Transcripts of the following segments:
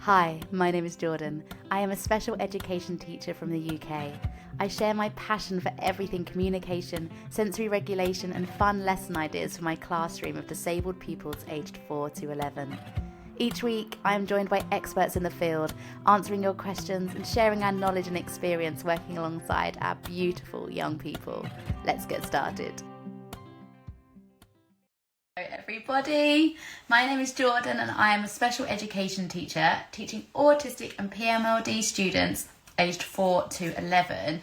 Hi, my name is Jordan. I am a special education teacher from the UK. I share my passion for everything communication, sensory regulation and fun lesson ideas for my classroom of disabled pupils aged 4 to 11. Each week, I am joined by experts in the field, answering your questions and sharing our knowledge and experience working alongside our beautiful young people. Let's get started. Hello everybody, my name is Jordan and I am a special education teacher teaching autistic and PMLD students aged 4 to 11,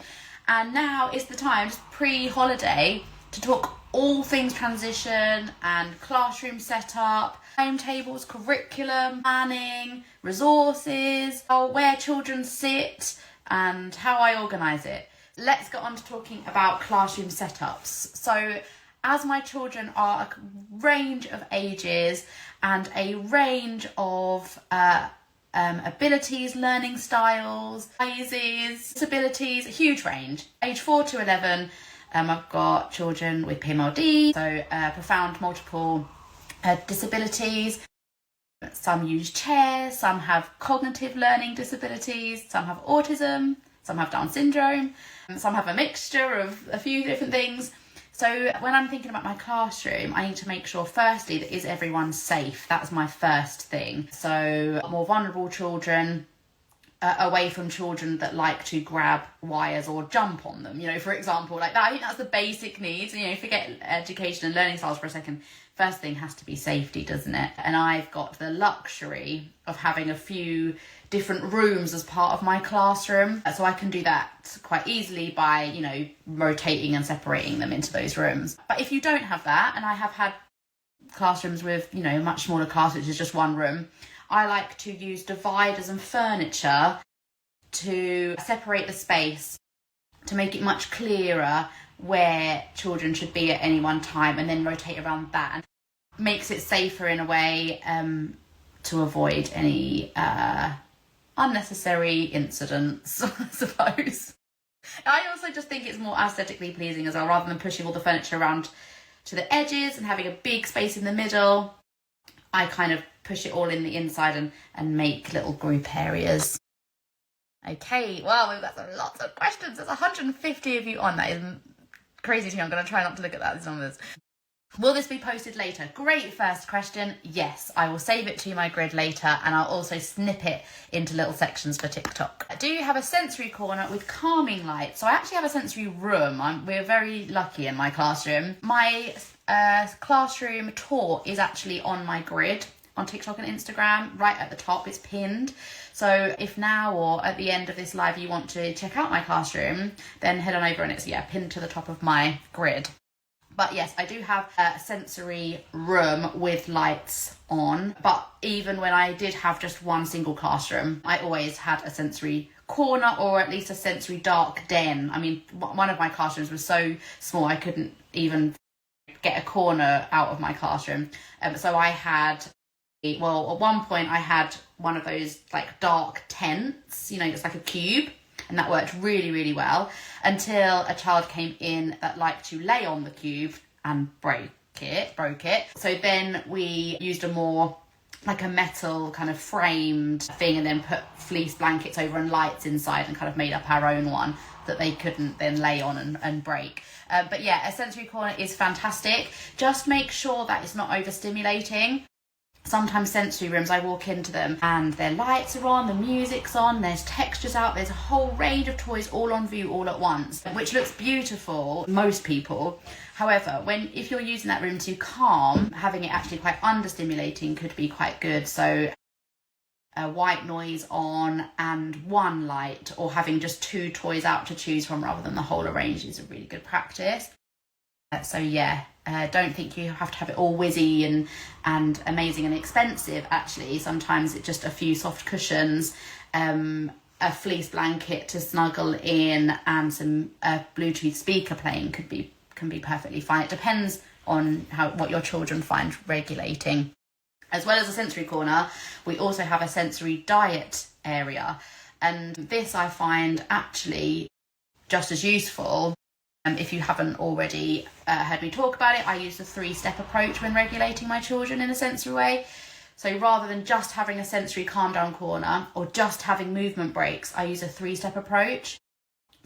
and now is the time, just pre-holiday, to talk all things transition and classroom setup, timetables, curriculum, planning, resources, where children sit and how I organise it. Let's get on to talking about classroom setups. So as my children are a range of ages and a range of abilities, learning styles, sizes, disabilities, a huge range. Age 4 to 11, I've got children with PMLD, so profound multiple disabilities. Some use chairs, some have cognitive learning disabilities, some have autism, some have Down syndrome, some have a mixture of a few different things. So when I'm thinking about my classroom, I need to make sure firstly that is everyone safe. That's my first thing. So more vulnerable children, away from children that like to grab wires or jump on them, for example, like that. I think that's the basic needs. Forget education and learning styles for a second. First thing has to be safety, doesn't it? And I've got the luxury of having a few different rooms as part of my classroom, so I can do that quite easily by rotating and separating them into those rooms. But if you don't have that, and I have had classrooms with much smaller class, which is just one room, I like to use dividers and furniture to separate the space, to make it much clearer where children should be at any one time, and then rotate around that, and makes it safer in a way to avoid any unnecessary incidents, I suppose. I also just think it's more aesthetically pleasing as well, rather than pushing all the furniture around to the edges and having a big space in the middle. I kind of push it all in the inside and make little group areas. Okay, well, we've got lots of questions. There's 150 of you on. That is crazy to me. I'm going to try not to look at these numbers. Will this be posted later? Great first question. Yes, I will save it to my grid later, and I'll also snip it into little sections for TikTok. Do you have a sensory corner with calming lights? So I actually have a sensory room. We're very lucky in my classroom. My classroom tour is actually on my grid on TikTok and Instagram. Right at the top, it's pinned. So if now or at the end of this live you want to check out my classroom, then head on over, and it's pinned to the top of my grid. But yes, I do have a sensory room with lights on. But even when I did have just one single classroom, I always had a sensory corner, or at least a sensory dark den. I mean, one of my classrooms was so small I couldn't even get a corner out of my classroom. So I had, at one point I had one of those like dark tents, just like a cube. And that worked really, really well until a child came in that liked to lay on the cube and broke it. So then we used a more like a metal kind of framed thing, and then put fleece blankets over and lights inside, and kind of made up our own one that they couldn't then lay on and break. But yeah, a sensory corner is fantastic. Just make sure that it's not overstimulating. Sometimes sensory rooms, I walk into them and their lights are on, the music's on, there's textures out, there's a whole range of toys all on view all at once, which looks beautiful, most people. However, if you're using that room to calm, having it actually quite understimulating could be quite good. So a white noise on and one light, or having just two toys out to choose from rather than the whole range, is a really good practice. So yeah, don't think you have to have it all whizzy and amazing and expensive. Actually, sometimes it's just a few soft cushions, a fleece blanket to snuggle in, and some Bluetooth speaker playing can be perfectly fine. It depends on what your children find regulating. As well as a sensory corner, we also have a sensory diet area, and this I find actually just as useful. If you haven't already heard me talk about it, I use the 3-step approach when regulating my children in a sensory way. So rather than just having a sensory calm down corner or just having movement breaks, I use a 3-step approach.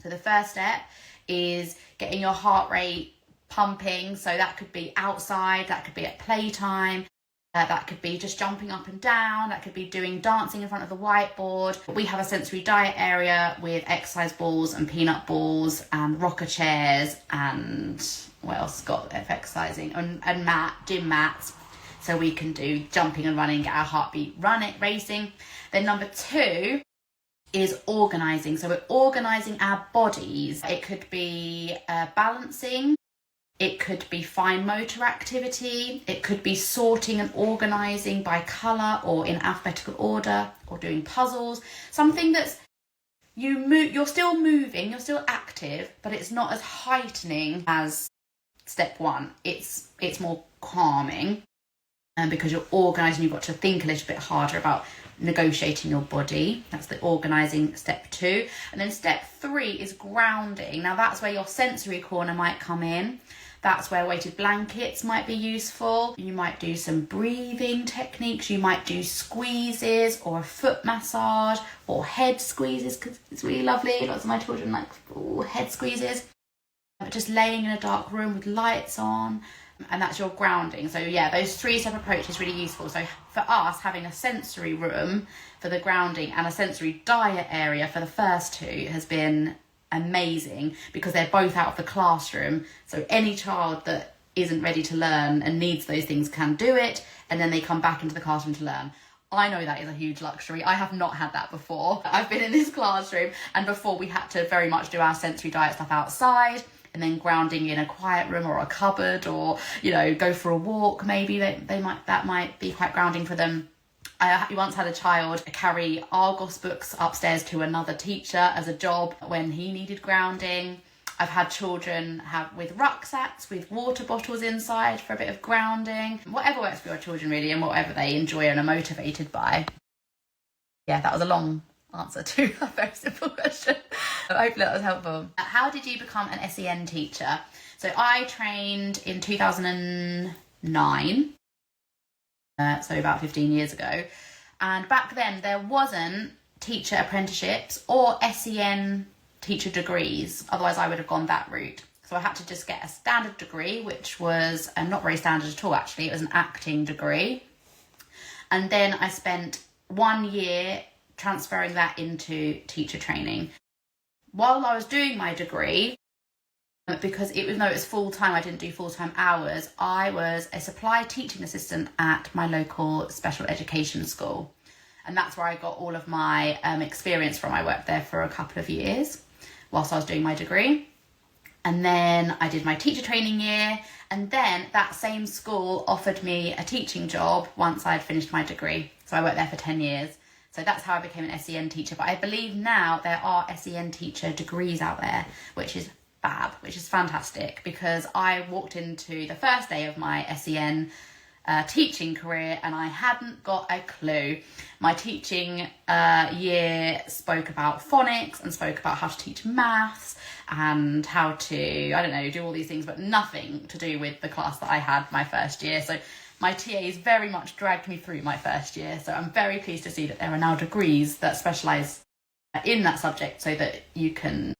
So the first step is getting your heart rate pumping. So that could be outside, that could be at playtime, that could be just jumping up and down, that could be doing dancing in front of the whiteboard. We have a sensory diet area with exercise balls and peanut balls and rocker chairs and what else got exercising and gym mats. So we can do jumping and running, get our heartbeat racing. Then number 2 is organising. So we're organising our bodies. It could be balancing. It could be fine motor activity. It could be sorting and organising by colour or in alphabetical order, or doing puzzles. Something that's you're still moving, you're still active, but it's not as heightening as step 1. It's more calming. And because you're organising, you've got to think a little bit harder about negotiating your body. That's the organising step 2. And then step 3 is grounding. Now that's where your sensory corner might come in. That's where weighted blankets might be useful. You might do some breathing techniques. You might do squeezes or a foot massage or head squeezes, because it's really lovely. Lots of my children like head squeezes. But just laying in a dark room with lights on. And that's your grounding. So yeah, those 3-step approach is really useful. So for us, having a sensory room for the grounding and a sensory diet area for the first 2 has been amazing, because they're both out of the classroom. So any child that isn't ready to learn and needs those things can do it, and then they come back into the classroom to learn. I know that is a huge luxury. I have not had that before. I've been in this classroom, and before we had to very much do our sensory diet stuff outside, and then grounding in a quiet room or a cupboard, or go for a walk. Maybe that might be quite grounding for them. I once had a child carry Argos books upstairs to another teacher as a job when he needed grounding. I've had children with rucksacks with water bottles inside for a bit of grounding. Whatever works for your children really, and whatever they enjoy and are motivated by. Yeah, that was a long answer to a very simple question. Hopefully that was helpful. How did you become an SEN teacher? So I trained in 2009, so about 15 years ago. And back then there wasn't teacher apprenticeships or SEN teacher degrees. Otherwise I would have gone that route. So I had to just get a standard degree, which was not very standard at all actually. It was an acting degree. And then I spent 1 year transferring that into teacher training. While I was doing my degree, because even though it was full-time, I didn't do full-time hours, I was a supply teaching assistant at my local special education school. And that's where I got all of my experience from. I worked there for a couple of years whilst I was doing my degree. And then I did my teacher training year. And then that same school offered me a teaching job once I'd finished my degree. So I worked there for 10 years. So that's how I became an SEN teacher. But I believe now there are SEN teacher degrees out there, which is fab, which is fantastic, because I walked into the first day of my SEN teaching career and I hadn't got a clue. My teaching year spoke about phonics and spoke about how to teach maths and how to, do all these things, but nothing to do with the class that I had my first year. So my TAs very much dragged me through my first year. So I'm very pleased to see that there are now degrees that specialise in that subject so that you can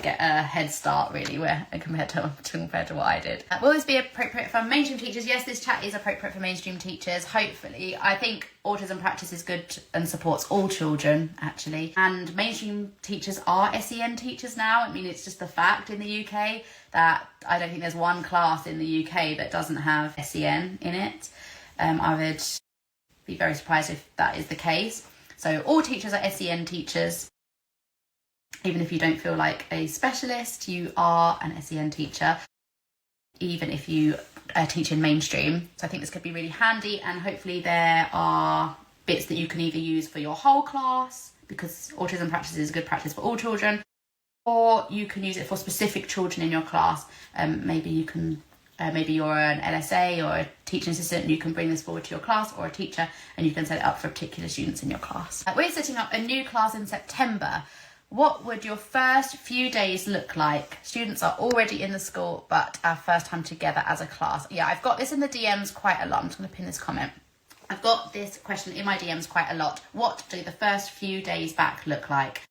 get a head start really compared to what I did. Will this be appropriate for mainstream teachers? Yes, this chat is appropriate for mainstream teachers, hopefully. I think Autism Practice is good and supports all children, actually. And mainstream teachers are SEN teachers now. I mean, it's just the fact in the UK that I don't think there's one class in the UK that doesn't have SEN in it. I would be very surprised if that is the case. So all teachers are SEN teachers. Even if you don't feel like a specialist, you are an SEN teacher, even if you teach in mainstream. So I think this could be really handy, and hopefully there are bits that you can either use for your whole class, because Autism Practice is a good practice for all children, or you can use it for specific children in your class. Maybe you're an LSA or a teaching assistant and you can bring this forward to your class, or a teacher, and you can set it up for particular students in your class. We're setting up a new class in September. What would your first few days look like? Students are already in the school, but our first time together as a class. Yeah, I've got this in the DMs quite a lot. I'm just going to pin this comment. I've got this question in my DMs quite a lot. What do the first few days back look like?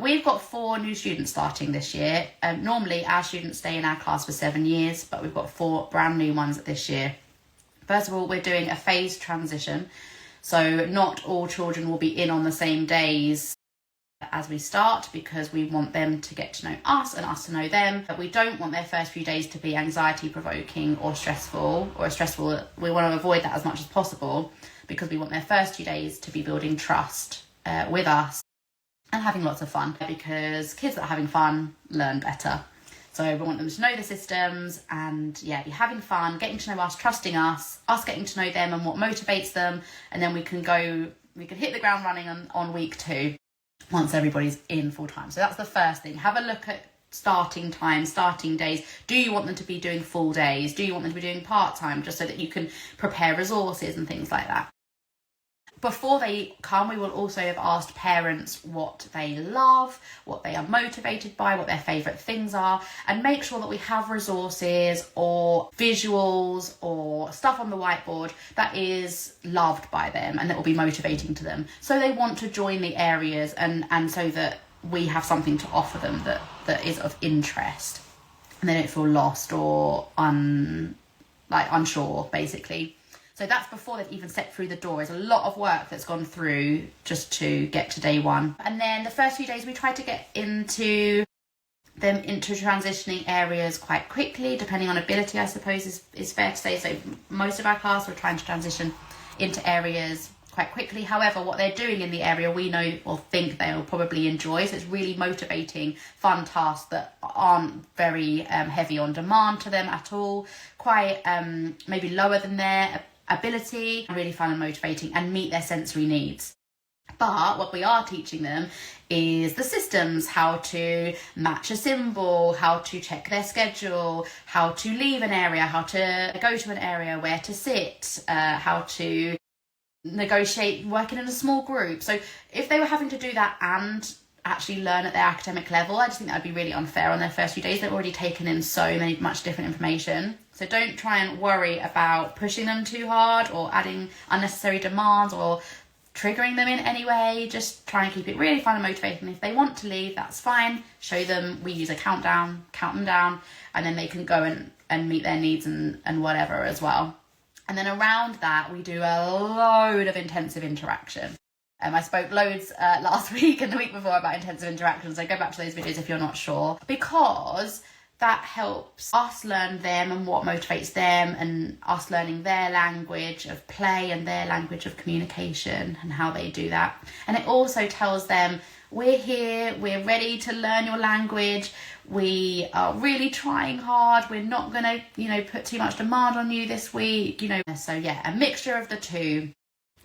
We've got 4 new students starting this year. Normally our students stay in our class for 7 years, but we've got 4 brand new ones this year. First of all, we're doing a phased transition. So not all children will be in on the same days as we start, because we want them to get to know us and us to know them. But we don't want their first few days to be anxiety provoking or stressful. We want to avoid that as much as possible, because we want their first few days to be building trust with us and having lots of fun, because kids that are having fun learn better. So we want them to know the systems and be having fun, getting to know us, trusting us getting to know them and what motivates them. And then we can hit the ground running on week 2 once everybody's in full time. So that's the first thing. Have a look at starting time, starting days. Do you want them to be doing full days? Do you want them to be doing part-time, just so that you can prepare resources and things like that? Before they come, we will also have asked parents what they love, what they are motivated by, what their favourite things are, and make sure that we have resources or visuals or stuff on the whiteboard that is loved by them and that will be motivating to them. So they want to join the areas and so that we have something to offer them that is of interest and they don't feel lost or unsure, basically. So that's before they've even stepped through the door. There's a lot of work that's gone through just to get to day 1. And then the first few days we try to get into transitioning areas quite quickly, depending on ability, I suppose is fair to say. So most of our class, we're trying to transition into areas quite quickly. However, what they're doing in the area, we know or think they'll probably enjoy. So it's really motivating, fun tasks that aren't very heavy on demand to them at all. Quite maybe lower than their ability, really fun and motivating, and meet their sensory needs. But what we are teaching them is the systems, how to match a symbol, how to check their schedule, how to leave an area, how to go to an area, where to sit, how to negotiate working in a small group. So if they were having to do that and actually learn at their academic level, I just think that would be really unfair on their first few days. They've already taken in so much different information. So don't try and worry about pushing them too hard or adding unnecessary demands or triggering them in any way. Just try and keep it really fun and motivating. If they want to leave, that's fine. Show them, we use a countdown, count them down, and then they can go and meet their needs and whatever as well. And then around that, we do a load of intensive interaction. I spoke loads last week and the week before about intensive interaction, so go back to those videos if you're not sure, because that helps us learn them and what motivates them, and us learning their language of play and their language of communication and how they do that. And it also tells them, we're here, we're ready to learn your language, we are really trying hard, we're not going to, put too much demand on you this week, So a mixture of the two,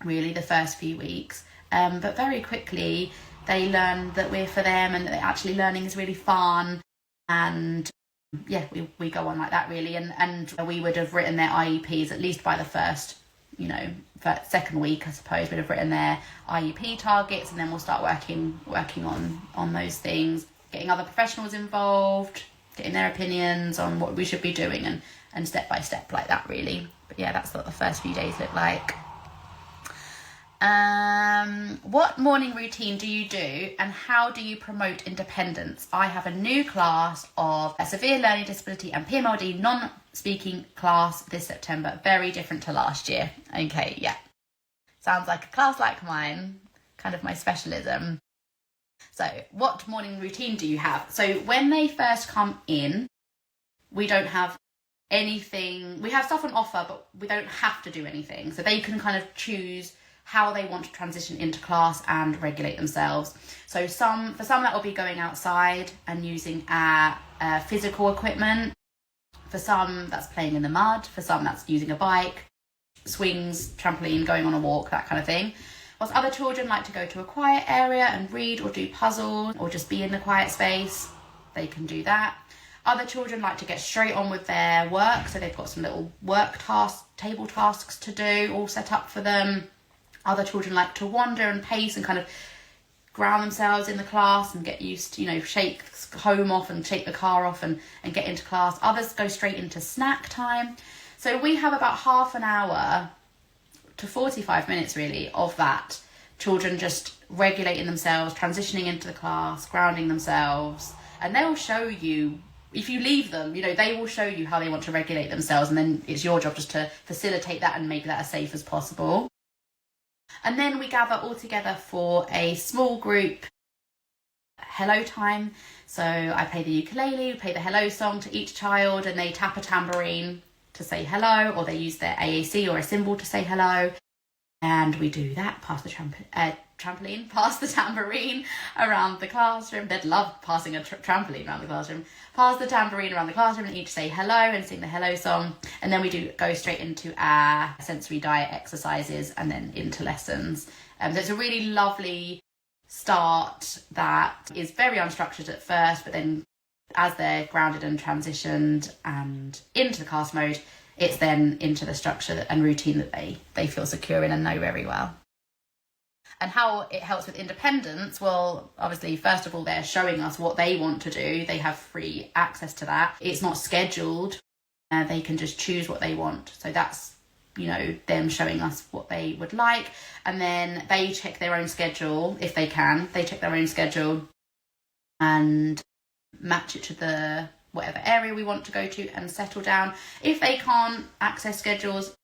really, the first few weeks. But very quickly they learn that we're for them and that actually learning is really fun. And we go on like that, really. And we would have written their IEPs at least by the first, second week, I suppose. We'd have written their IEP targets, and then we'll start working on those things, getting other professionals involved, getting their opinions on what we should be doing, and step by step like that, really. But that's what the first few days look like. What morning routine do you do, and how do you promote independence? I have a new class of a severe learning disability and PMLD non-speaking class this September. Very different to last year. Okay, sounds like a class like mine, kind of my specialism. So what morning routine do you have? So when they first come in, we don't have anything. We have stuff on offer, but we don't have to do anything. So they can kind of choose how they want to transition into class and regulate themselves. So for some that will be going outside and using our physical equipment. For some that's playing in the mud. For some that's using a bike, swings, trampoline, going on a walk, that kind of thing. Whilst other children like to go to a quiet area and read or do puzzles or just be in the quiet space, they can do that. Other children like to get straight on with their work, so they've got some little table tasks to do all set up for them. Other children like to wander and pace and kind of ground themselves in the class and get used to, shake home off and shake the car off and get into class. Others go straight into snack time. So we have about half an hour to 45 minutes really of that. Children just regulating themselves, transitioning into the class, grounding themselves, and they'll show you, if you leave them, you know, they will show you how they want to regulate themselves, and then it's your job just to facilitate that and make that as safe as possible. And then we gather all together for a small group hello time. So I play the ukulele, play the hello song to each child, and they tap a tambourine to say hello, or they use their AAC or a cymbal to say hello. And we do that, pass the trampoline, pass the tambourine around the classroom. They'd love passing a trampoline around the classroom. Pass the tambourine around the classroom and each say hello and sing the hello song. And then we go straight into our sensory diet exercises and then into lessons. So it's a really lovely start that is very unstructured at first, but then as they're grounded and transitioned and into the class mode, it's then into the structure and routine that they feel secure in and know very well. And how it helps with independence, well, obviously, first of all, they're showing us what they want to do. They have free access to that. It's not scheduled. They can just choose what they want. So that's, you know, them showing us what they would like. And then they check their own schedule, if they can. They check their own schedule and match it to the whatever area we want to go to and settle down. If they can't access schedules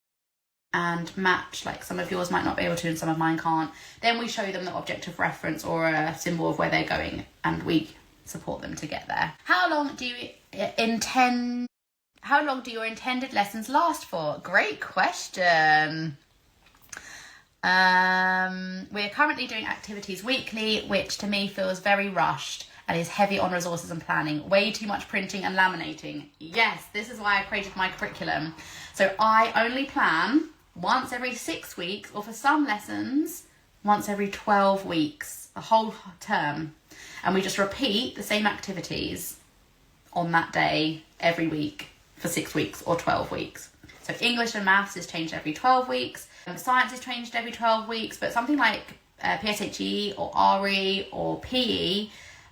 and match, like some of yours might not be able to and some of mine can't, then we show them the object of reference or a symbol of where they're going, and we support them to get there. How long do your intended lessons last for? Great question. We're currently doing activities weekly, which to me feels very rushed and is heavy on resources and planning. Way too much printing and laminating. Yes, this is why I created my curriculum. So I only plan once every 6 weeks, or for some lessons, once every 12 weeks, a whole term. And we just repeat the same activities on that day every week for 6 weeks or 12 weeks. So English and maths is changed every 12 weeks. Science is changed every 12 weeks, but something like PSHE or RE or PE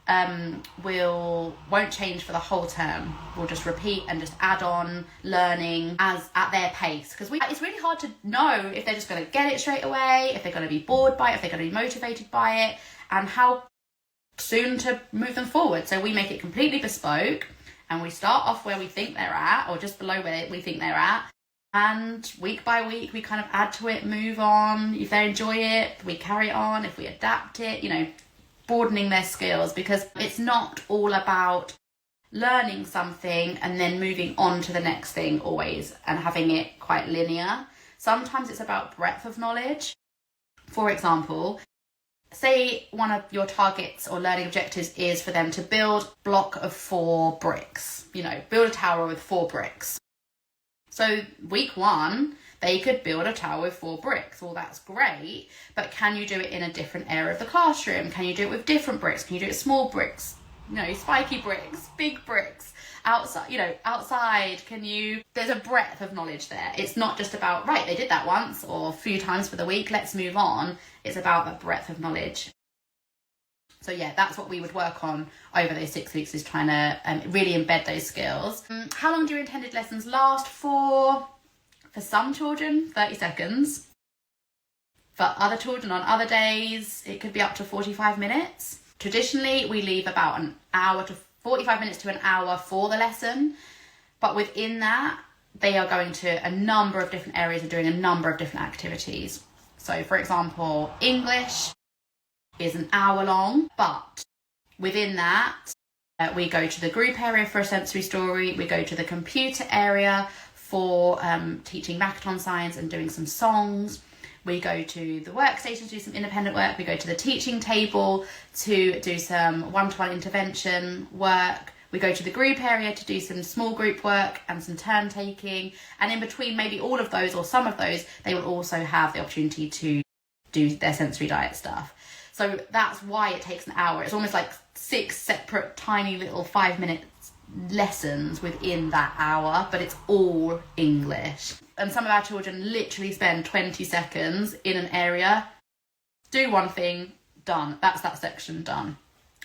won't change for the whole term. We'll just repeat and just add on learning as at their pace, because it's really hard to know if they're just going to get it straight away, if they're going to be bored by it, if they're going to be motivated by it, and how soon to move them forward. So we make it completely bespoke, and we start off where we think they're at, or just below where we think they're at, and week by week we kind of add to it, move on. If they enjoy it, we carry it on. If we adapt it, you know, broadening their skills, because it's not all about learning something and then moving on to the next thing always and having it quite linear. Sometimes it's about breadth of knowledge. For example, say one of your targets or learning objectives is for them to build a block of 4 bricks, you know, build a tower with 4 bricks. So week 1, they could build a tower with 4 bricks. Well, that's great, but can you do it in a different area of the classroom? Can you do it with different bricks? Can you do it with small bricks, you know, spiky bricks, big bricks, outside, you know, outside? There's a breadth of knowledge there. It's not just about, right, they did that once or a few times for the week, let's move on. It's about that breadth of knowledge. So yeah, that's what we would work on over those 6 weeks, is trying to really embed those skills. How long do your intended lessons last for? For some children, 30 seconds. For other children on other days, it could be up to 45 minutes. Traditionally, we leave about an hour to 45 minutes to an hour for the lesson. But within that, they are going to a number of different areas and doing a number of different activities. So for example, English is an hour long, but within that, we go to the group area for a sensory story. We go to the computer area for teaching Makaton science and doing some songs. We go to the workstation to do some independent work. We go to the teaching table to do some one-to-one intervention work. We go to the group area to do some small group work and some turn taking. And in between maybe all of those or some of those, they will also have the opportunity to do their sensory diet stuff. So that's why it takes an hour. It's almost like 6 separate tiny little 5-minute lessons within that hour, but it's all English. And some of our children literally spend 20 seconds in an area, do one thing, done. That's that section done.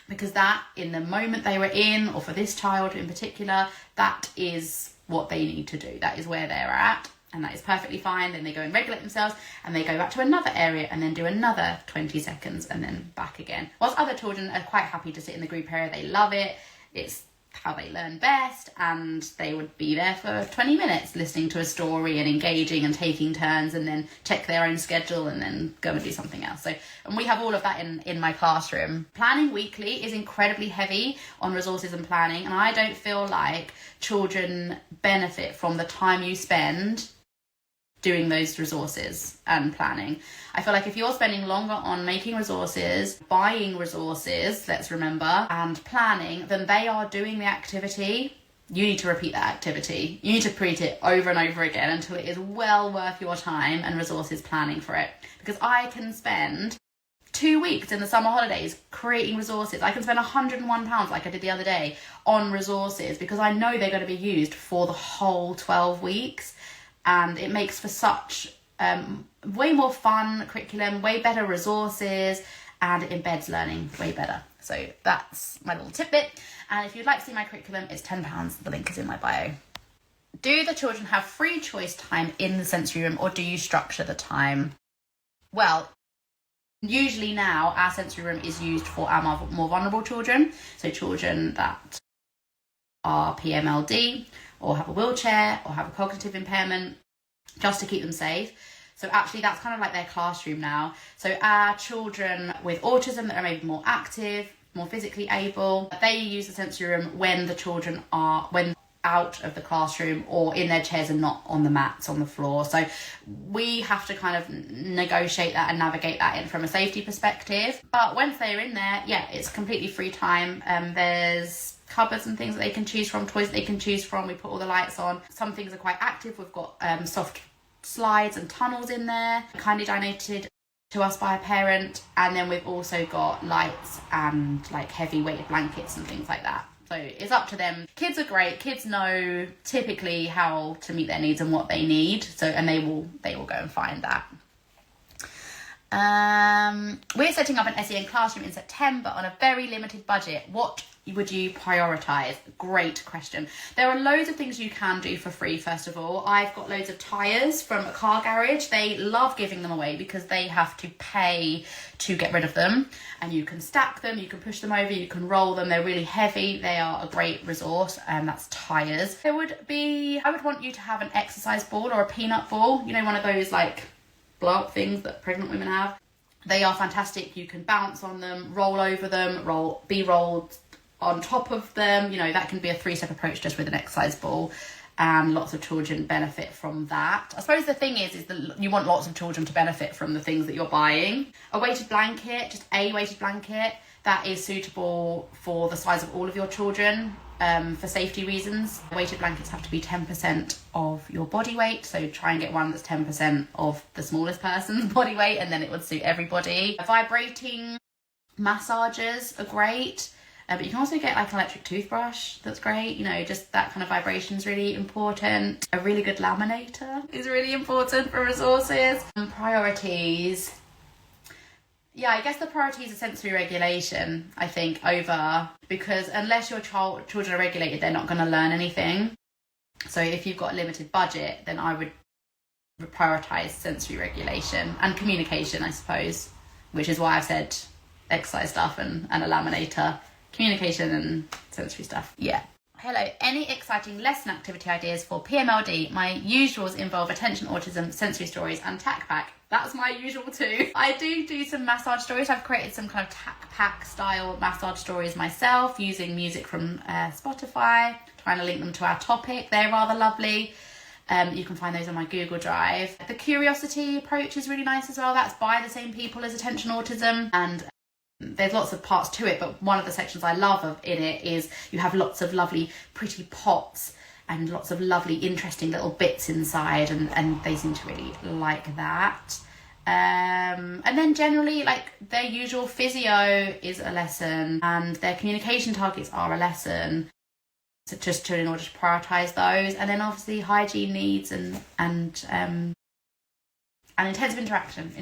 Because that, in the moment they were in, or for this child in particular, that is what they need to do. That is where they're at. and that is perfectly fine. Then they go and regulate themselves, and they go back to another area and then do another 20 seconds and then back again. Whilst other children are quite happy to sit in the group area, they love it. It's how they learn best, and they would be there for 20 minutes listening to a story and engaging and taking turns, and then check their own schedule and then go and do something else. So, and we have all of that in my classroom. Planning weekly is incredibly heavy on resources and planning, and I don't feel like children benefit from the time you spend doing those resources and planning. I feel like if you're spending longer on making resources, buying resources, let's remember, and planning, then they are doing the activity. You need to repeat that activity. You need to repeat it over and over again until it is well worth your time and resources planning for it. Because I can spend 2 weeks in the summer holidays creating resources. I can spend £101, like I did the other day, on resources because I know they're going to be used for the whole 12 weeks. And it makes for such way more fun curriculum, way better resources, and it embeds learning way better. So that's my little tidbit. And if you'd like to see my curriculum, it's £10. The link is in my bio. Do the children have free choice time in the sensory room, or do you structure the time? Well, usually now our sensory room is used for our more vulnerable children. So children that are PMLD, or have a wheelchair, or have a cognitive impairment, just to keep them safe. So actually that's kind of like their classroom now. So our children with autism that are maybe more active, more physically able, they use the sensory room when the children are out of the classroom or in their chairs and not on the mats on the floor. So we have to kind of negotiate that and navigate that in from a safety perspective. But once they're in there, yeah, it's completely free time. There's cupboards and things that they can choose from, toys that they can choose from. We put all the lights on. Some things are quite active. We've got soft slides and tunnels in there, kindly donated to us by a parent. And then we've also got lights and like heavy weighted blankets and things like that. So it's up to them. Kids are great. Kids know typically how to meet their needs and what they need. So, and they will go and find that. We're setting up an SEN classroom in September on a very limited budget. What would you prioritise? Great question. There are loads of things you can do for free. First of all, I've got loads of tyres from a car garage. They love giving them away because they have to pay to get rid of them, and you can stack them, you can push them over, you can roll them. They're really heavy. They are a great resource, and that's tyres. I would want you to have an exercise ball or a peanut ball, you know, one of those like blow up things that pregnant women have. They are fantastic. You can bounce on them, roll over them, be rolled on top of them. You know, that can be a 3-step approach just with an exercise ball, and lots of children benefit from that. I suppose the thing is that you want lots of children to benefit from the things that you're buying. A weighted blanket, just a weighted blanket, that is suitable for the size of all of your children. For safety reasons, weighted blankets have to be 10% of your body weight, so try and get one that's 10% of the smallest person's body weight, and then it would suit everybody. Vibrating massagers are great, but you can also get like an electric toothbrush that's great. You know, just that kind of vibration is really important. A really good laminator is really important for resources. And priorities. Yeah, I guess the priority is a sensory regulation, I think, because unless your children are regulated, they're not going to learn anything. So if you've got a limited budget, then I would prioritise sensory regulation and communication, I suppose, which is why I've said exercise stuff and a laminator, communication and sensory stuff. Yeah. Hello, any exciting lesson activity ideas for PMLD? My usuals involve attention autism, sensory stories and tack pack. That's my usual too. I do some massage stories. I've created some kind of tack pack style massage stories myself using music from Spotify, trying to link them to our topic. They're rather lovely. You can find those on my Google Drive. The curiosity approach is really nice as well. That's by the same people as attention autism, and there's lots of parts to it, but one of the sections I love in it is you have lots of lovely pretty pots and lots of lovely interesting little bits inside, and they seem to really like that. And then generally, like, their usual physio is a lesson and their communication targets are a lesson, so just in order to prioritise those. And then obviously hygiene needs and intensive interaction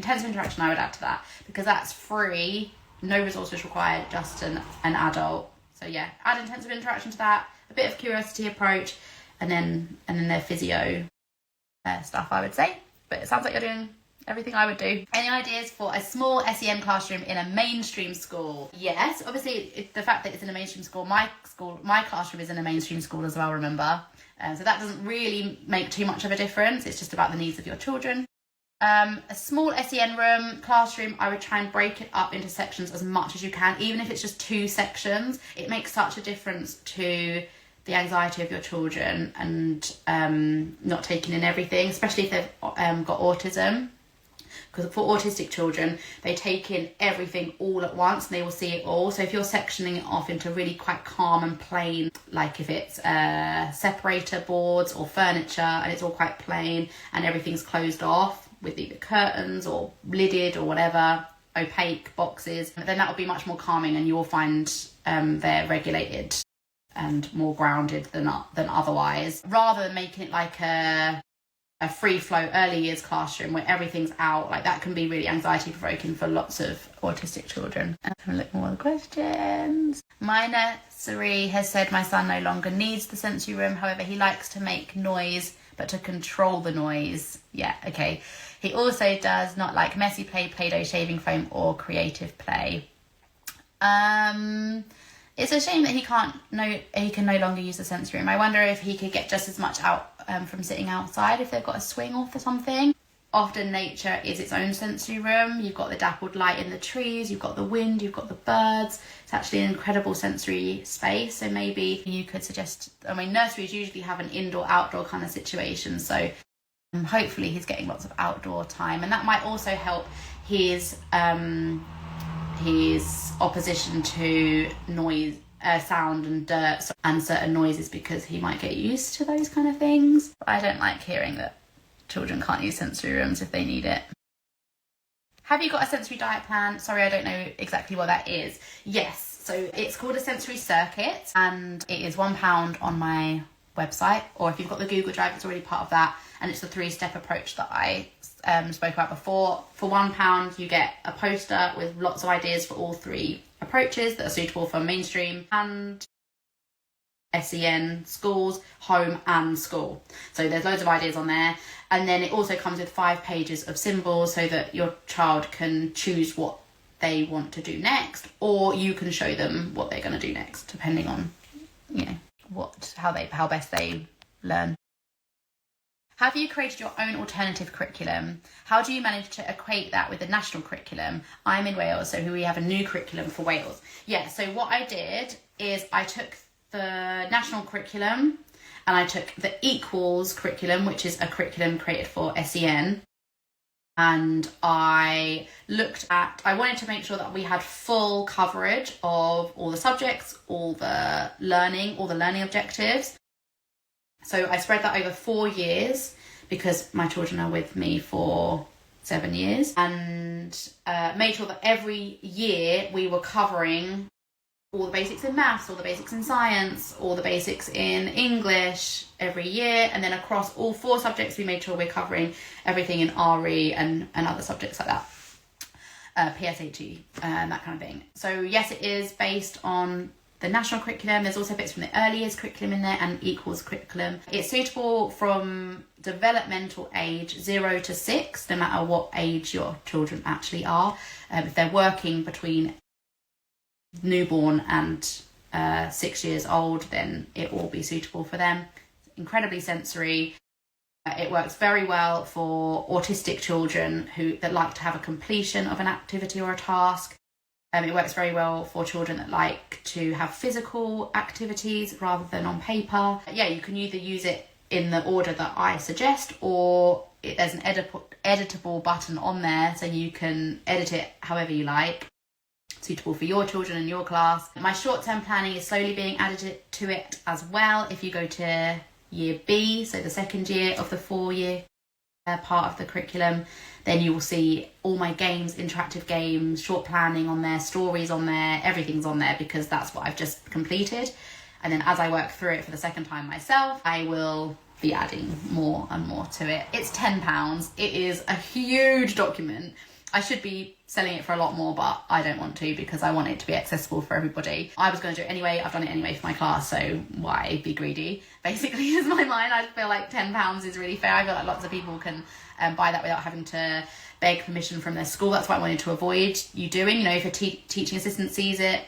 I would add to that, because that's free. No resources required, just an adult. So yeah, add intensive interaction to that, a bit of curiosity approach, and then their physio stuff, I would say. But it sounds like you're doing everything I would do. Any ideas for a small SEN classroom in a mainstream school? Yes, obviously the fact that it's in a mainstream school, my classroom is in a mainstream school as well, remember? So that doesn't really make too much of a difference. It's just about the needs of your children. A small SEN classroom, I would try and break it up into sections as much as you can, even if it's just 2 sections. It makes such a difference to the anxiety of your children and not taking in everything, especially if they've got autism. Because for autistic children, they take in everything all at once and they will see it all. So if you're sectioning it off into really quite calm and plain, like if it's separator boards or furniture and it's all quite plain and everything's closed off with either curtains or lidded or whatever, opaque boxes, then that will be much more calming and you will find they're regulated and more grounded than otherwise. Rather than making it like a free flow early years classroom where everything's out, like that can be really anxiety provoking for lots of autistic children. I'm gonna look more at the questions. My nursery has said my son no longer needs the sensory room, however he likes to make noise but to control the noise. Yeah, okay. He also does not like messy play, Play-Doh, shaving foam or creative play. It's a shame that he can no longer use the sensory room. I wonder if he could get just as much out from sitting outside if they've got a swing off or something. Often nature is its own sensory room. You've got the dappled light in the trees, you've got the wind, you've got the birds. It's actually an incredible sensory space. So maybe you could suggest, nurseries usually have an indoor-outdoor kind of situation. So hopefully he's getting lots of outdoor time. And that might also help his opposition to noise, sound and dirt and certain noises, because he might get used to those kind of things. But I don't like hearing that children can't use sensory rooms if they need it. Have you got a sensory diet plan? Sorry, I don't know exactly what that is. Yes, so it's called a sensory circuit and it is £1 on my website, or if you've got the Google Drive, it's already part of that, and it's the 3-step approach that I spoke about before. For £1 you get a poster with lots of ideas for all 3 approaches that are suitable for mainstream and SEN schools, home and school. So there's loads of ideas on there, and then it also comes with 5 pages of symbols so that your child can choose what they want to do next, or you can show them what they're going to do next, depending on how best they learn. Have you created your own alternative curriculum? How do you manage to equate that with the national curriculum? I'm in Wales, so we have a new curriculum for Wales. Yeah, so what I did is I took the national curriculum and I took the equals curriculum, which is a curriculum created for SEN. And I wanted to make sure that we had full coverage of all the subjects, all the learning objectives. So I spread that over 4 years because my children are with me for 7 years, and made sure that every year we were covering all the basics in maths, all the basics in science, all the basics in English every year. And then across all 4 subjects, we made sure we're covering everything in RE and other subjects like that, PSHE, that kind of thing. So yes, it is based on the national curriculum. There's also bits from the early years curriculum in there and equals curriculum. It's suitable from developmental age 0 to 6, no matter what age your children actually are. If they're working between newborn and 6 years old, then it will be suitable for them. It's incredibly sensory. It works very well for autistic children that like to have a completion of an activity or a task. It works very well for children that like to have physical activities rather than on paper. Yeah, you can either use it in the order that I suggest, or there's an editable button on there so you can edit it however you like, suitable for your children and your class. My short-term planning is slowly being added to it as well. If you go to year B, so the second year of the 4-year part of the curriculum, then you will see all my games, interactive games, short planning on there, stories on there, everything's on there because that's what I've just completed. And then as I work through it for the second time myself, I will be adding more and more to it. It's £10. It is a huge document. I should be selling it for a lot more, but I don't want to because I want it to be accessible for everybody. I was going to do it anyway. I've done it anyway for my class, so why be greedy? Basically, is my mind. I feel like £10 is really fair. I feel like lots of people can buy that without having to beg permission from their school. That's what I wanted to avoid you doing. You know, if a teaching assistant sees it,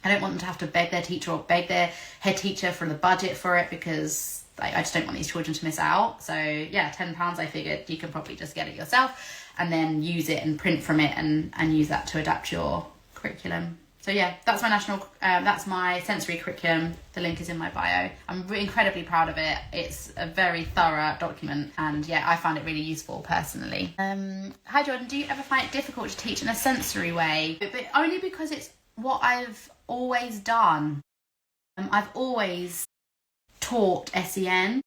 I don't want them to have to beg their teacher or beg their head teacher for the budget for it, because I just don't want these children to miss out. So yeah, £10, I figured you can probably just get it yourself and then use it and print from it and use that to adapt your curriculum. So yeah, that's my sensory curriculum. The link is in my bio. I'm incredibly proud of it. It's a very thorough document, and yeah, I found it really useful personally. Hi Jordan, do you ever find it difficult to teach in a sensory way? But only because it's what I've always done. I've always taught SEN,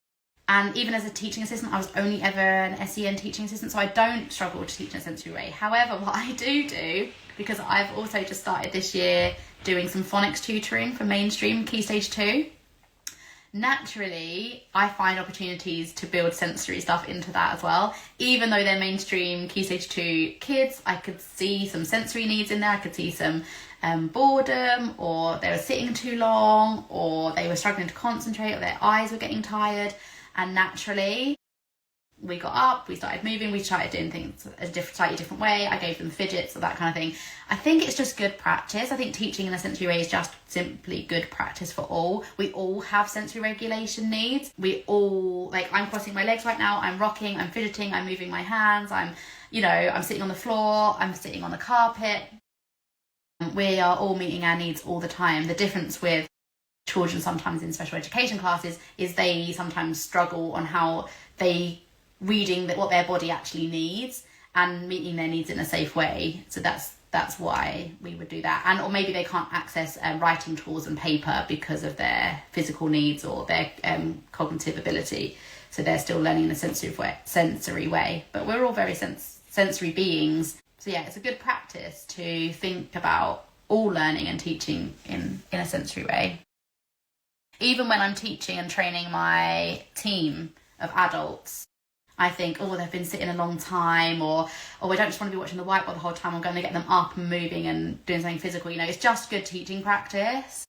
and even as a teaching assistant I was only ever an SEN teaching assistant, so I don't struggle to teach in a sensory way. However, what I do, because I've also just started this year doing some phonics tutoring for mainstream Key Stage 2, naturally I find opportunities to build sensory stuff into that as well. Even though they're mainstream Key Stage 2 kids, I could see some sensory needs in there. I could see some boredom, or they were sitting too long, or they were struggling to concentrate, or their eyes were getting tired. And naturally we got up, we started moving, we started doing things a slightly different way. I gave them fidgets or that kind of thing. I think it's just good practice. I think teaching in a sensory way is just simply good practice for all. We all have sensory regulation needs. We all, like, I'm crossing my legs right now, I'm rocking, I'm fidgeting, I'm moving my hands, I'm sitting on the floor, I'm sitting on the carpet. We are all meeting our needs all the time. The difference with children sometimes in special education classes is they sometimes struggle on how they reading what their body actually needs and meeting their needs in a safe way. So that's why we would do that. And or maybe they can't access writing tools and paper because of their physical needs or their cognitive ability. So they're still learning in a sensory way. But we're all very sensory beings. So yeah, it's a good practice to think about all learning and teaching in a sensory way. Even when I'm teaching and training my team of adults, I think, oh, they've been sitting a long time, or we don't just want to be watching the whiteboard the whole time. I'm going to get them up and moving and doing something physical. You know, it's just good teaching practice.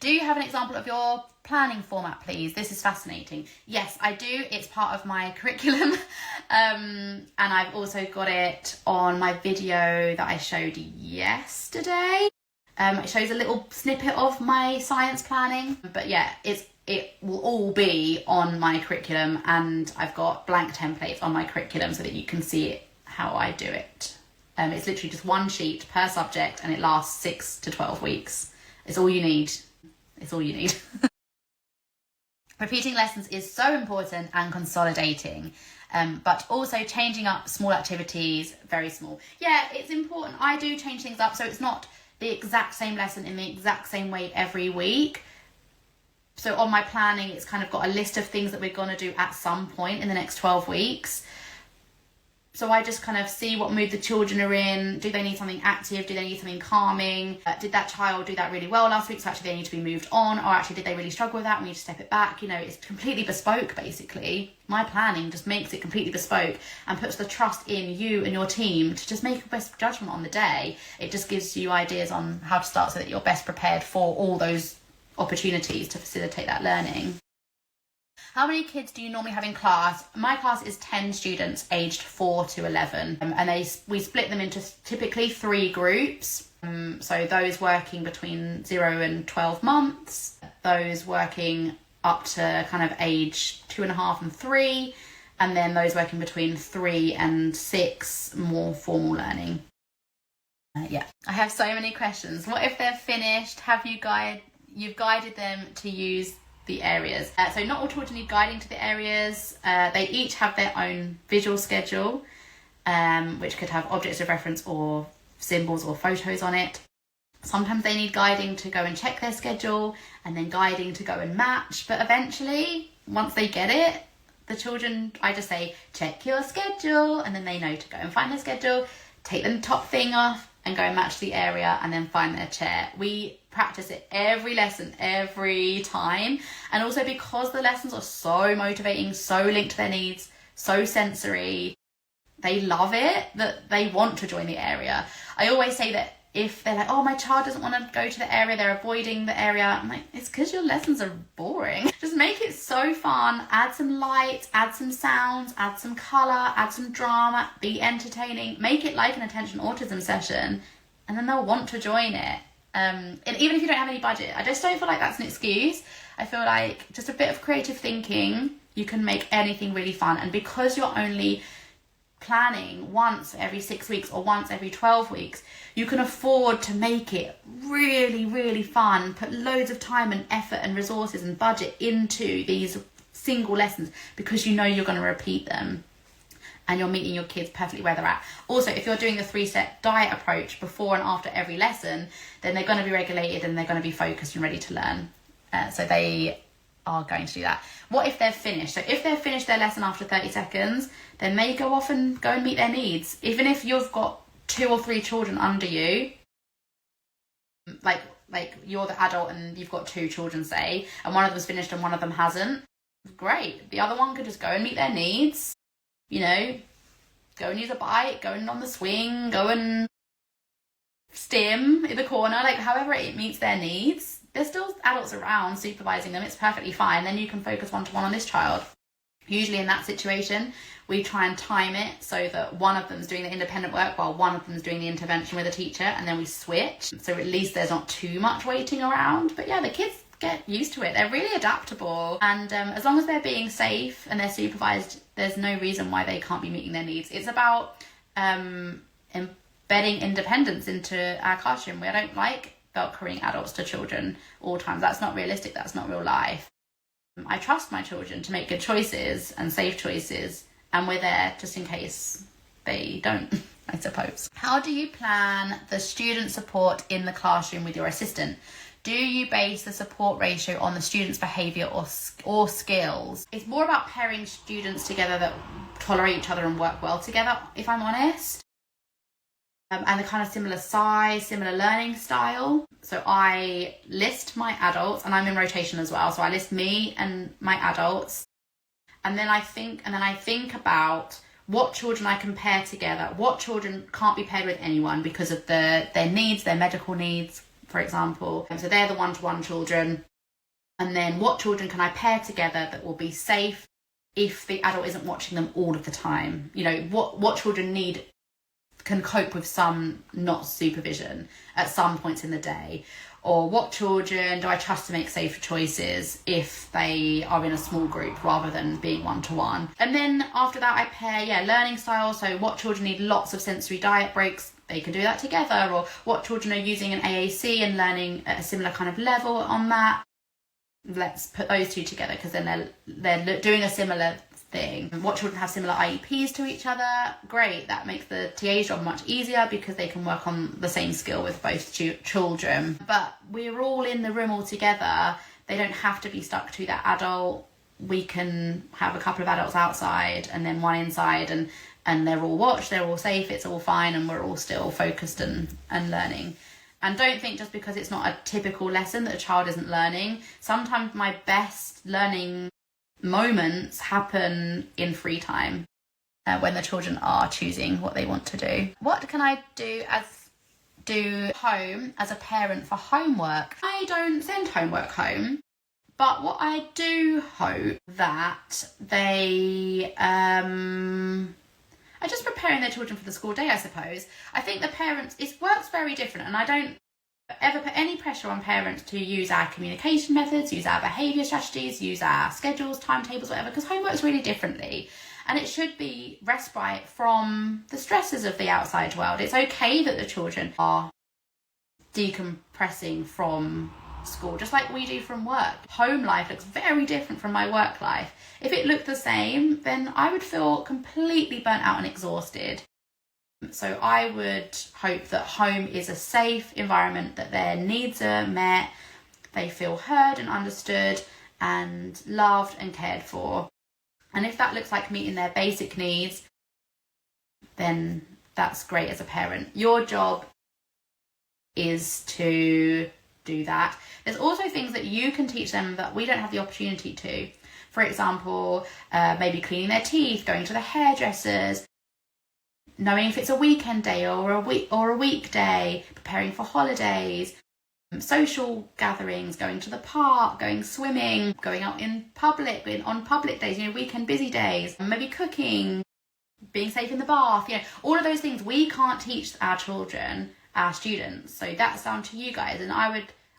Do you have an example of your planning format, please? This is fascinating. Yes, I do. It's part of my curriculum. And I've also got it on my video that I showed yesterday. It shows a little snippet of my science planning. But yeah, it will all be on my curriculum, and I've got blank templates on my curriculum so that you can see it, how I do it. It's literally just one sheet per subject, and it lasts 6 to 12 weeks. It's all you need. It's all you need. Repeating lessons is so important, and consolidating, but also changing up small activities, very small. Yeah, it's important. I do change things up, so it's not the exact same lesson in the exact same way every week. So on my planning, it's kind of got a list of things that we're going to do at some point in the next 12 weeks. So I just kind of see what mood the children are in. Do they need something active? Do they need something calming? Did that child do that really well last week, so actually they need to be moved on? Or actually, did they really struggle with that and we need to step it back? You know, it's completely bespoke, basically. My planning just makes it completely bespoke and puts the trust in you and your team to just make a best judgment on the day. It just gives you ideas on how to start so that you're best prepared for all those opportunities to facilitate that learning. How many kids do you normally have in class? My class is 10 students aged 4 to 11, and we split them into typically 3 groups. So those working between 0 and 12 months, those working up to kind of age 2.5 and 3, and then those working between 3 and 6, more formal learning. Yeah, I have so many questions. What if they're finished? You've guided them to use the areas. So not all children need guiding to the areas. They each have their own visual schedule, which could have objects of reference or symbols or photos on it. Sometimes they need guiding to go and check their schedule, and then guiding to go and match. But eventually, once they get it, the children, I just say, check your schedule, and then they know to go and find their schedule, take the top thing off, and go and match the area, and then find their chair. We practice it every lesson, every time. And also because the lessons are so motivating, so linked to their needs, so sensory, they love it, that they want to join the area. I always say that if they're like, oh, my child doesn't want to go to the area, they're avoiding the area, I'm like, it's because your lessons are boring. Just make it so fun, add some light, add some sounds, add some colour, add some drama, be entertaining, make it like an attention autism session, and then they'll want to join it. And even if you don't have any budget, I just don't feel like that's an excuse. I feel like just a bit of creative thinking, you can make anything really fun. And because you're only planning once every 6 weeks or once every 12 weeks, you can afford to make it really, really fun, put loads of time and effort and resources and budget into these single lessons because you know you're going to repeat them and you're meeting your kids perfectly where they're at. Also, if you're doing the 3-step diet approach before and after every lesson, then they're going to be regulated and they're going to be focused and ready to learn. So they are going to do that. What if they're finished? So if they've finished their lesson after 30 seconds, then they go off and go and meet their needs. Even if you've got 2 or 3 children under you, like you're the adult and you've got 2 children, say, and one of them's finished and one of them hasn't, great. The other one could just go and meet their needs, you know, go and use a bike, go and on the swing, go and stim in the corner, like however it meets their needs. There's still adults around supervising them, it's perfectly fine. Then you can focus one-to-one on this child. Usually in that situation, we try and time it so that one of them's doing the independent work while one of them's doing the intervention with a teacher, and then we switch. So at least there's not too much waiting around. But yeah, the kids get used to it. They're really adaptable. And as long as they're being safe and they're supervised, there's no reason why they can't be meeting their needs. It's about embedding independence into our classroom. We don't like welcoming adults to children all times. That's not realistic. That's not real life. I trust my children to make good choices and safe choices, and we're there just in case they don't, I suppose. How do you plan the student support in the classroom with your assistant? Do you base the support ratio on the student's behaviour or skills? It's more about pairing students together that tolerate each other and work well together, if I'm honest. And the kind of similar size, similar learning style. So I list my adults, and I'm in rotation as well. So I list me and my adults, and then I think about what children I can pair together, what children can't be paired with anyone because of their needs, their medical needs, for example. And so they're the one-to-one children. And then what children can I pair together that will be safe if the adult isn't watching them all of the time? You know, what children can cope with some not supervision at some points in the day, or what children do I trust to make safer choices if they are in a small group rather than being one-to-one. And then after that I pair learning styles. So what children need lots of sensory diet breaks, they can do that together, or what children are using an AAC and learning at a similar kind of level on that. Let's put those two together because then they're doing a similar thing. What children have similar IEPs to each other, great, that makes the TA's job much easier because they can work on the same skill with both children. But we're all in the room all together. They don't have to be stuck to that adult. We can have a couple of adults outside and then one inside, and they're all watched, they're all safe, it's all fine, and we're all still focused and learning. And don't think just because it's not a typical lesson that a child isn't learning. Sometimes my best learning moments happen in free time when the children are choosing what they want to do. What can I do home as a parent for homework? I don't send homework home, but what I do hope that they are just preparing their children for the school day, I suppose. I think the parents, it works very different, and I don't ever put any pressure on parents to use our communication methods, use our behaviour strategies, use our schedules, timetables, whatever, because homework works really differently. And it should be respite from the stresses of the outside world. It's okay that the children are decompressing from school, just like we do from work. Home life looks very different from my work life. If it looked the same, then I would feel completely burnt out and exhausted. So I would hope that home is a safe environment, that their needs are met, they feel heard and understood and loved and cared for. And if that looks like meeting their basic needs, then that's great as a parent. Your job is to do that. There's also things that you can teach them that we don't have the opportunity to. For example, maybe cleaning their teeth, going to the hairdressers, knowing if it's a weekend day or a weekday, preparing for holidays, social gatherings, going to the park, going swimming, going out in public, on public days, weekend busy days, maybe cooking, being safe in the bath, all of those things we can't teach our children, our students. So that's down to you guys. And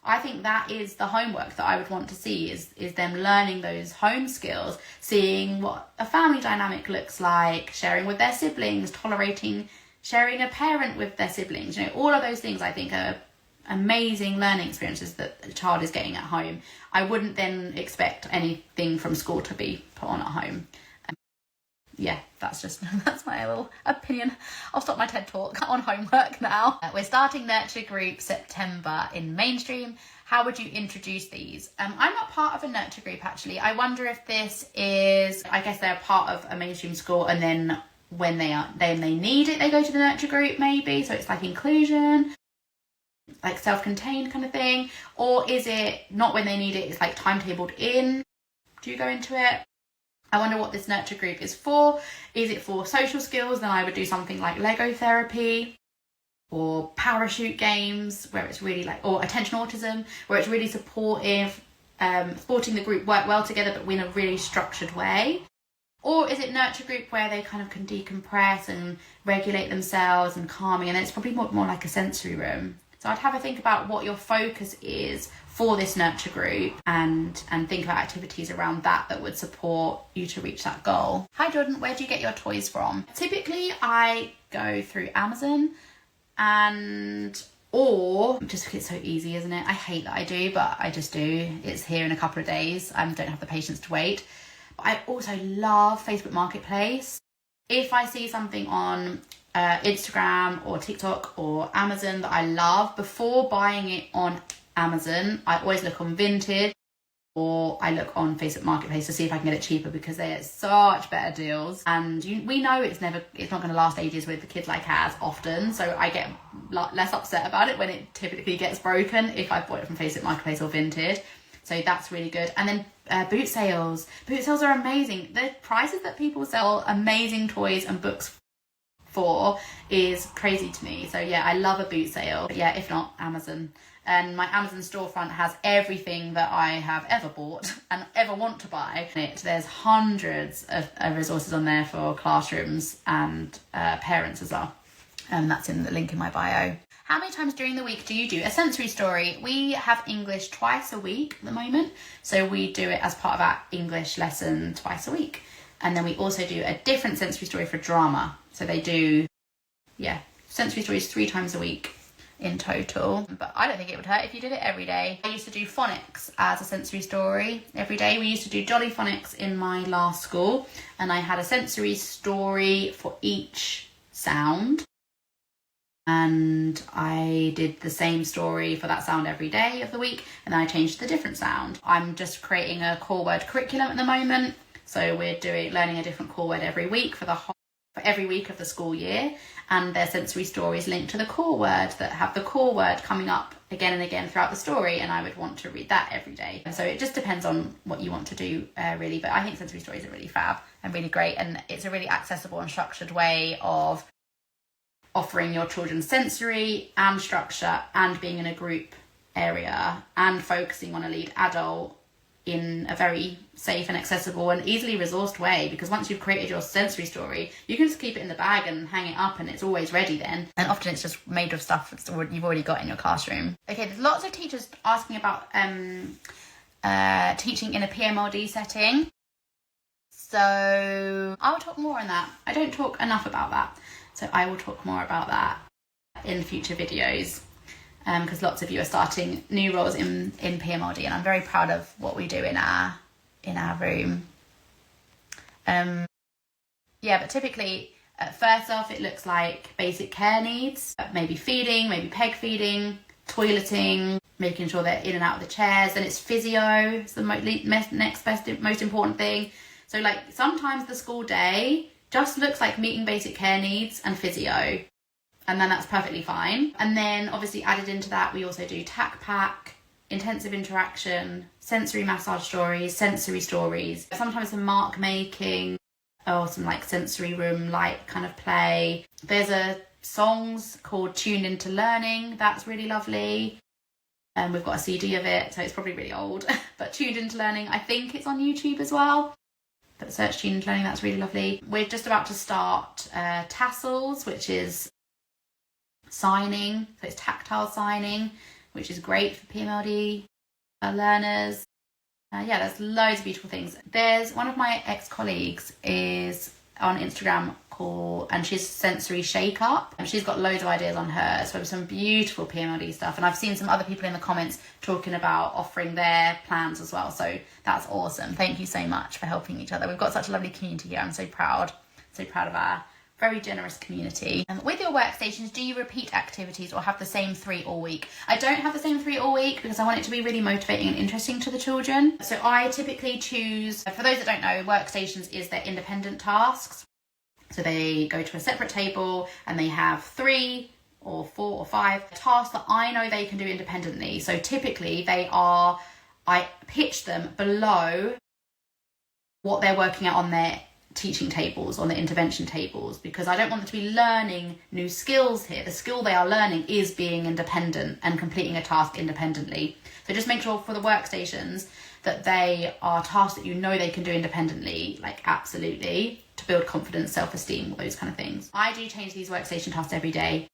I think that is the homework that I would want to see is them learning those home skills, seeing what a family dynamic looks like, sharing with their siblings, tolerating sharing a parent with their siblings. All of those things I think are amazing learning experiences that a child is getting at home. I wouldn't then expect anything from school to be put on at home. That's my little opinion. I'll stop my TED talk on homework now. We're starting nurture group September in mainstream. How would you introduce these? I'm not part of a nurture group actually. I wonder if this is, I guess they're part of a mainstream school, and then when they need it, they go to the nurture group maybe. So it's like inclusion, like self-contained kind of thing. Or is it not when they need it, it's like timetabled in? Do you go into it? I wonder what this nurture group is for. Is it for social skills? Then I would do something like Lego therapy or parachute games, where it's really or attention autism, where it's really supportive, supporting the group work well together, but in a really structured way. Or is it nurture group where they kind of can decompress and regulate themselves and calming, and then it's probably more like a sensory room. So I'd have a think about what your focus is for this nurture group and think about activities around that would support you to reach that goal. Hi Jordan, where do you get your toys from? Typically I go through Amazon or just it's so easy, isn't it? I hate that I do, but I just do. It's here in a couple of days. I don't have the patience to wait. But I also love Facebook Marketplace. If I see something on Instagram or TikTok or Amazon that I love, before buying it on Amazon, I always look on Vinted or I look on Facebook Marketplace to see if I can get it cheaper, because they are such better deals. And we know it's not going to last ages with the kids like ours often, so I get less upset about it when it typically gets broken if I bought it from Facebook Marketplace or Vinted. So that's really good. And then boot sales. Boot sales are amazing. The prices that people sell amazing toys and books for is crazy to me. So yeah, I love a boot sale. But yeah, if not, Amazon. And my Amazon storefront has everything that I have ever bought and ever want to buy. There's hundreds of resources on there for classrooms and parents as well. And that's in the link in my bio. How many times during the week do you do a sensory story? We have English twice a week at the moment. So we do it as part of our English lesson twice a week. And then we also do a different sensory story for drama. So they do, sensory stories 3 times a week in total. But I don't think it would hurt if you did it every day. I used to do phonics as a sensory story every day. We used to do Jolly Phonics in my last school, and I had a sensory story for each sound. And I did the same story for that sound every day of the week, and then I changed to the different sound. I'm just creating a core word curriculum at the moment. So we're learning a different core word every week for every week of the school year, and their sensory stories linked to the core word that have the core word coming up again and again throughout the story, and I would want to read that every day. And so it just depends on what you want to do really, but I think sensory stories are really fab and really great, and it's a really accessible and structured way of offering your children sensory and structure and being in a group area and focusing on a lead adult in a very safe and accessible and easily resourced way, because once you've created your sensory story, you can just keep it in the bag and hang it up and it's always ready then. And often it's just made of stuff you've already got in your classroom. Okay, there's lots of teachers asking about teaching in a PMLD setting. So I will talk more on that. I don't talk enough about that. So I will talk more about that in future videos. Because lots of you are starting new roles in PMLD, and I'm very proud of what we do in our room. But typically, first off, it looks like basic care needs, maybe feeding, maybe peg feeding, toileting, making sure they're in and out of the chairs. Then it's physio. It's the most important thing. So like sometimes the school day just looks like meeting basic care needs and physio. And then that's perfectly fine. And then obviously added into that, we also do tack pack, intensive interaction, sensory massage stories, sensory stories, sometimes some mark making, or some like sensory room light kind of play. There's a songs called Tuned Into Learning, that's really lovely. And we've got a CD of it, so it's probably really old. But Tuned Into Learning, I think it's on YouTube as well. But search Tuned Into Learning, that's really lovely. We're just about to start Tassels, which is signing. So it's tactile signing, which is great for PMLD learners. Yeah, there's loads of beautiful things. There's one of my ex-colleagues is on Instagram and she's Sensory Shake Up, and she's got loads of ideas on her, so some beautiful PMLD stuff. And I've seen some other people in the comments talking about offering their plans as well, so that's awesome. Thank you so much for helping each other. We've got such a lovely community here. I'm so proud of our very generous community. With your workstations, do you repeat activities or have the same 3 all week? I don't have the same 3 all week because I want it to be really motivating and interesting to the children. So I typically choose, for those that don't know, workstations is their independent tasks. So they go to a separate table and they have 3 or 4 or 5 tasks that I know they can do independently. So typically I pitch them below what they're working at on their teaching tables, on the intervention tables, because I don't want them to be learning new skills here. The skill they are learning is being independent and completing a task independently. So just make sure for the workstations that they are tasks that you know they can do independently, like absolutely, to build confidence, self-esteem, all those kind of things. I do change these workstation tasks every day.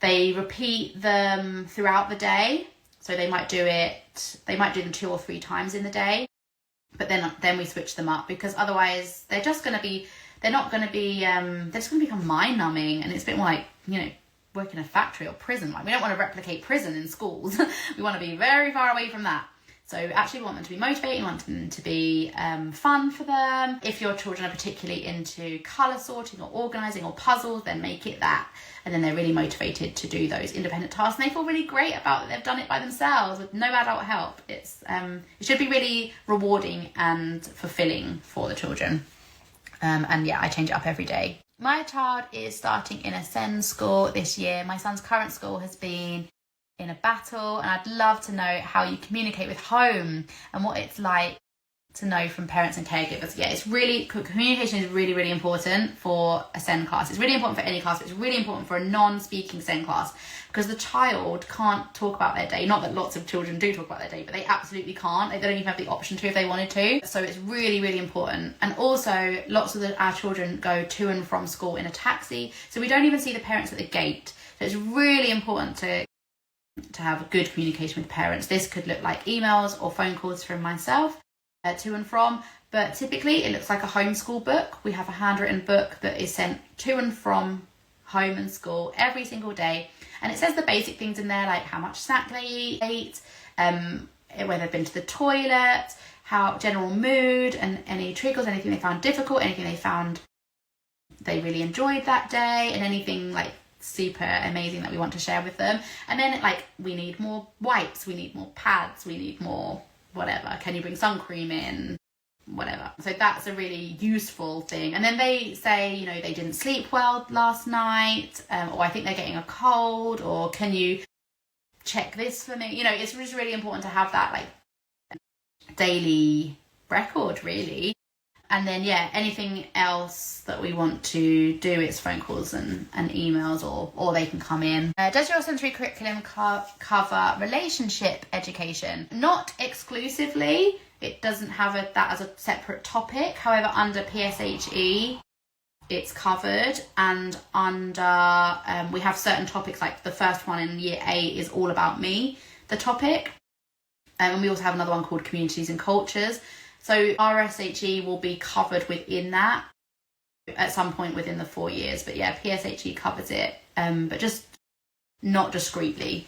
They repeat them throughout the day. So they might do them 2 or 3 times in the day. But then we switch them up, because otherwise they're just going to become mind numbing, and it's a bit more like, work in a factory or prison. Like, we don't want to replicate prison in schools. We want to be very far away from that. So actually we want them to be motivating, we want them to be fun for them. If your children are particularly into colour sorting or organising or puzzles, then make it that. And then they're really motivated to do those independent tasks, and they feel really great about that they've done it by themselves with no adult help. It should be really rewarding and fulfilling for the children. And yeah, I change it up every day. My child is starting in a SEND school this year. My son's current school has been in a battle, and I'd love to know how you communicate with home and what it's like to know from parents and caregivers. Yeah, communication is really, really important for a SEND class. It's really important for any class, but it's really important for a non-speaking SEND class, because the child can't talk about their day. Not that lots of children do talk about their day, but they absolutely can't. They don't even have the option to if they wanted to. So it's really, really important. And also, lots of our children go to and from school in a taxi, so we don't even see the parents at the gate. So it's really important to have good communication with parents. This could look like emails or phone calls from myself to and from, but typically it looks like a homeschool book. We have a handwritten book that is sent to and from home and school every single day, and it says the basic things in there, like how much snack they ate, whether they've been to the toilet, how general mood, and any triggers, anything they found difficult, anything they found they really enjoyed that day, and anything like super amazing that we want to share with them. And then we need more wipes, we need more pads, we need more whatever. Can you bring sun cream in? Whatever. So that's a really useful thing. And then they say, they didn't sleep well last night, or I think they're getting a cold, or can you check this for me? It's just really important to have that daily record, really. And then, anything else that we want to do, it's phone calls and emails, or they can come in. Does your sensory curriculum cover relationship education? Not exclusively. It doesn't have that as a separate topic. However, under PSHE, it's covered. And under, we have certain topics, like the first one in year 8 is all about me, the topic. And we also have another one called communities and cultures. So RSHE will be covered within that at some point within the 4 years. But yeah, PSHE covers it, but just not discreetly,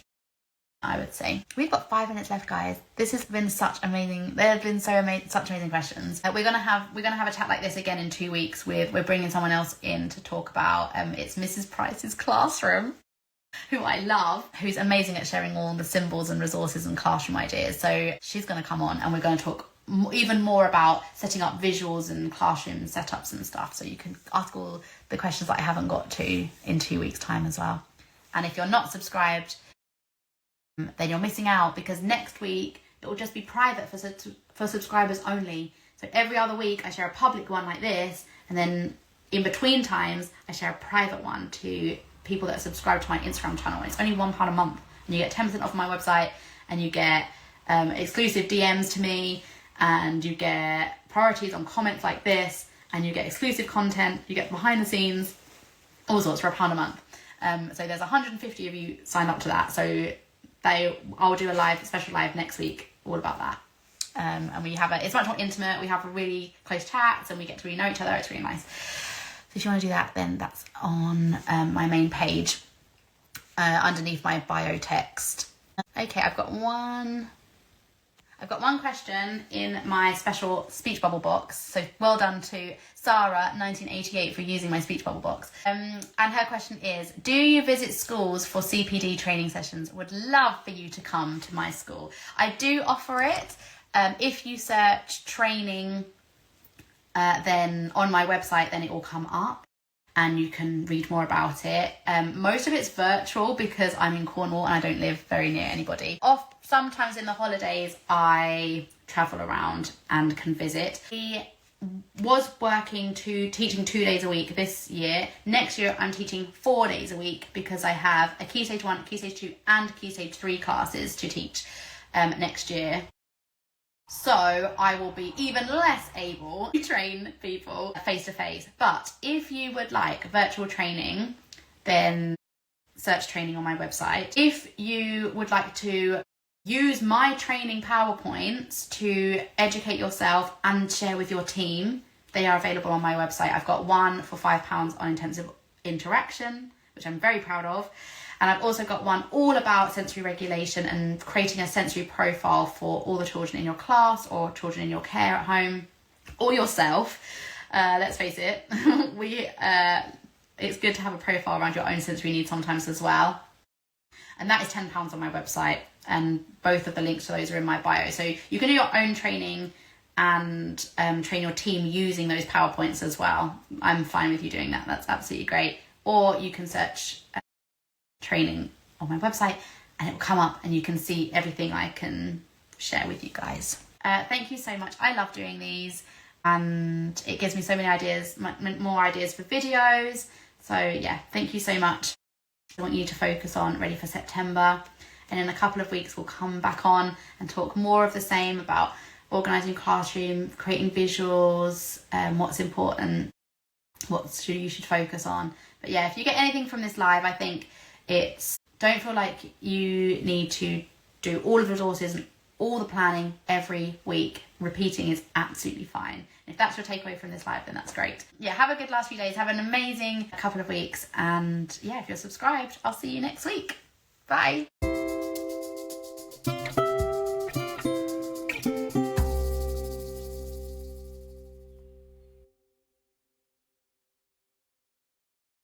I would say. We've got 5 minutes left, guys. This has been such amazing. There have been such amazing questions. We're gonna have a chat like this again in 2 weeks. We're bringing someone else in to talk about. It's Mrs. Price's classroom, who I love, who's amazing at sharing all the symbols and resources and classroom ideas. So she's gonna come on, and we're gonna talk even more about setting up visuals and classroom setups and stuff, so you can ask all the questions that I haven't got to in 2 weeks' time as well. And if you're not subscribed, then you're missing out, because next week it will just be private for subscribers only. So every other week I share a public one like this, And then in between times, I share a private one to people that are subscribed to my Instagram channel. It's only £1 a month, and you get 10% off my website, and you get exclusive DMs to me, and you get priorities on comments like this, and you get exclusive content, you get behind the scenes, all sorts for £1 a month. So there's 150 of you signed up to that. So I'll do a special live next week all about that. And it's much more intimate. We have a really close chats and we get to really know each other. It's really nice. So if you want to do that, then that's on my main page underneath my bio text. Okay, I've got one question in my special speech bubble box. So well done to Sarah 1988 for using my speech bubble box. And her question is, do you visit schools for CPD training sessions? Would love for you to come to my school. I do offer it. If you search training then on my website, then it will come up and you can read more about it. Most of it's virtual because I'm in Cornwall and I don't live very near anybody. Sometimes in the holidays, I travel around and can visit. He was teaching 2 days a week this year. Next year, I'm teaching 4 days a week because I have a Key Stage 1, Key Stage 2 and Key Stage 3 classes to teach next year. So I will be even less able to train people face-to-face. But if you would like virtual training, then search training on my website. If you would like to use my training PowerPoints to educate yourself and share with your team, they are available on my website. I've got one for £5 on intensive interaction, which I'm very proud of. And I've also got one all about sensory regulation and creating a sensory profile for all the children in your class or children in your care at home or yourself. Let's face it, it's good to have a profile around your own sensory needs sometimes as well. And that is £10 on my website. And both of the links to those are in my bio. So you can do your own training and train your team using those PowerPoints as well. I'm fine with you doing that. That's absolutely great. Or you can search training on my website and it will come up and you can see everything I can share with you guys. Thank you so much. I love doing these and it gives me so many ideas, more ideas for videos. So yeah, thank you so much. I want you to focus on ready for September. And in a couple of weeks, we'll come back on and talk more of the same about organising your classroom, creating visuals, what's important, what you should focus on. But yeah, if you get anything from this live, I think don't feel like you need to do all of the resources and all the planning every week. Repeating is absolutely fine. If that's your takeaway from this live, then that's great. Yeah, have a good last few days. Have an amazing couple of weeks. And yeah, if you're subscribed, I'll see you next week. Bye.